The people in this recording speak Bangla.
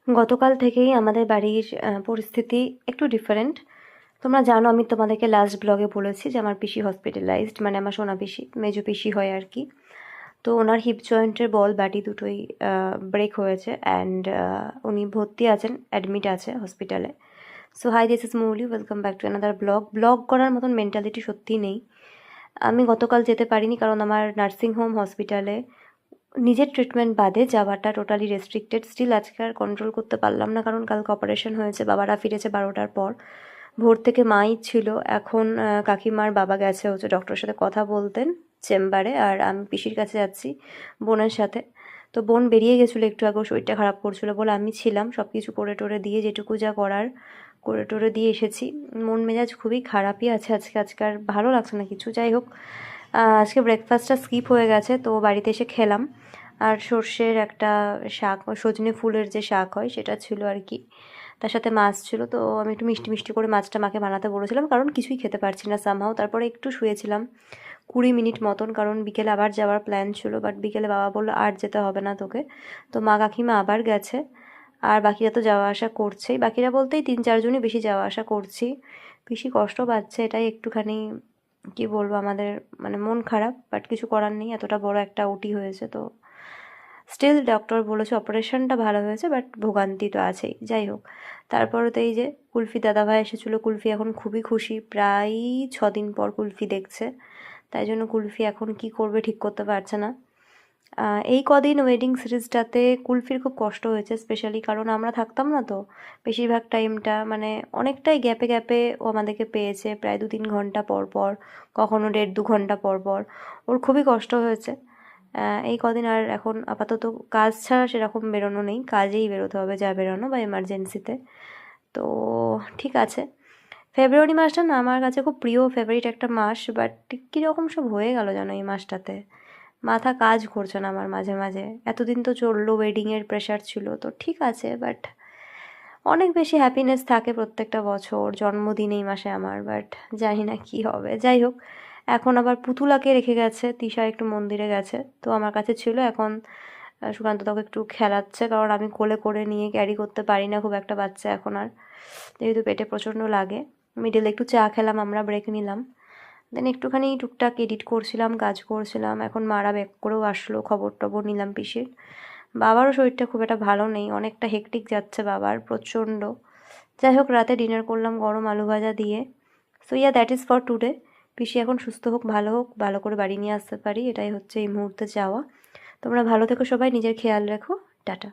গতকাল থেকেই আমাদের বাড়ির পরিস্থিতি একটু ডিফারেন্ট। তোমরা জানো আমি তোমাদেরকে লাস্ট ব্লগে বলেছি যে আমার পিসি হসপিটালাইজড, মানে আমার সোনা পিসি, মেজো পিসি হয় আর কি। তো ওনার হিপ জয়েন্টের বল বাটি দুটোই ব্রেক হয়েছে অ্যান্ড উনি ভর্তি আছেন, অ্যাডমিট আছে হসপিটালে। So hi, this is Mouli, welcome back to another blog করার মতন মেন্টালিটি সত্যিই নেই। আমি গতকাল যেতে পারিনি কারণ আমার নার্সিং হোম হসপিটালে নিজের ট্রিটমেন্ট বাদে যাওয়াটা টোটালি রেস্ট্রিক্টেড। স্টিল আজকে আর কন্ট্রোল করতে পারলাম না কারণ কালকে অপারেশন হয়েছে, বাবারা ফিরেছে 12টার পর। ভোর থেকে মাই ছিল, এখন কাকিমার বাবা গেছে হচ্ছে ডক্টরের সাথে কথা বলতেন চেম্বারে, আর আমি পিসির কাছে যাচ্ছি বোনের সাথে। তো বোন বেরিয়ে গেছিলো একটু আগে, শরীরটা খারাপ করছিল বলে আমি ছিলাম, সব কিছু করে টোরে দিয়ে যেটুকু যা করার করে টোরে দিয়ে এসেছি। মন মেজাজ খুবই খারাপই আছে আজকে আর ভালো লাগছে না কিছু। যাই হোক, আজকে ব্রেকফাস্টটা স্কিপ হয়ে গেছে, তো বাড়িতে এসে খেলাম। আর সর্ষের একটা শাক, সজনে ফুলের যে শাক হয় সেটা ছিল আর কি, তার সাথে মাছ ছিল। তো আমি একটু মিষ্টি মিষ্টি করে মাছটা মাকে বানাতে বলেছিলাম কারণ কিছুই খেতে পারছি না সামহাও। তারপরে একটু শুয়েছিলাম 20 মিনিট মতন, কারণ বিকেলে আবার যাওয়ার প্ল্যান ছিল, বাট বিকেলে বাবা বললো আর যেতে হবে না তোকে। তো মা কাকিমা আবার গেছে, আর বাকিরা তো যাওয়া আসা করছেই, বাকিরা বলতেই 3-4জনই বেশি যাওয়া আসা করছি। বেশি কষ্ট পাচ্ছে, এটাই একটুখানি কি বলবো আমাদের, মানে মন খারাপ, বাট কিছু করার নেই, এতটা বড় একটা ওটি হয়েছে। তো স্টিল ডক্টর বলেছে অপারেশনটা ভালো হয়েছে, বাট ভোগান্তি তো আছেই। যাই হোক, তারপরে তো এই যে কুলফি দাদাভাই এসেছিলো, কুলফি এখন খুবই খুশি, প্রায় 6 দিন পর কুলফি দেখছে। তাই জন্য কুলফি এখন কি করবে ঠিক করতে পারছে না। এই কদিন ওয়েডিং সিরিজটাতে কুলফির খুব কষ্ট হয়েছে স্পেশালি, কারণ আমরা থাকতাম না তো বেশিরভাগ টাইমটা, মানে অনেকটাই গ্যাপে গ্যাপে ও আমাদেরকে পেয়েছে, প্রায় 2-3 ঘন্টা পর পর, কখনো 1.5-2 ঘন্টা পর পর। ওর খুবই কষ্ট হয়েছে। এই কদিন আর এখন আপাতত কাজ ছাড়া সেরকম বেরোনো নেই, কাজেই বেরোতে হবে যা বেরোনো বা এমার্জেন্সিতে। তো ঠিক আছে, ফেব্রুয়ারি মাসটা না আমার কাছে খুব প্রিয়, ফেভারিট একটা মাস, বাট কীরকম সব হয়ে গেল যেন এই মাসটাতে। মাথা কাজ করছে না আমার মাঝে মাঝে। এতদিন তো চললো, ওয়েডিংয়ের প্রেশার ছিল তো ঠিক আছে, বাট অনেক বেশি হ্যাপিনেস থাকে প্রত্যেকটা বছর, জন্মদিন এই মাসে আমার, বাট জানি না কি হবে। যাই হোক, এখন আবার পুতুলাকে রেখে গেছে, তিশা একটু মন্দিরে গেছে, তো আমার কাছে ছিল। এখন সুকান্ত তাকে একটু খেলাচ্ছে, কারণ আমি কোলে করে নিয়ে ক্যারি করতে পারি না খুব একটা বাচ্চা এখন আর, যেহেতু পেটে প্রচণ্ড লাগে। মিডলে একটু চা খেলাম, আমরা ব্রেক নিলাম, দেন একটুখানি টুকটাক এডিট করছিলাম, কাজ করছিলাম। এখন মারা ব্যাক করেও আসলো, খবর টবর নিলাম পিসির। বাবারও শরীরটা খুব একটা ভালো নেই, অনেকটা হেকটিক যাচ্ছে বাবার প্রচণ্ড। যাই হোক, রাতে ডিনার করলাম গরম আলু ভাজা দিয়ে। So yeah, that is for today. পিসি এখন সুস্থ হোক, ভালো করে বাড়ি নিয়ে আসতে পারি, এটাই হচ্ছে এই মুহূর্তে চাওয়া। তোমরা ভালো থেকো সবাই, নিজের খেয়াল রেখো, টাটা।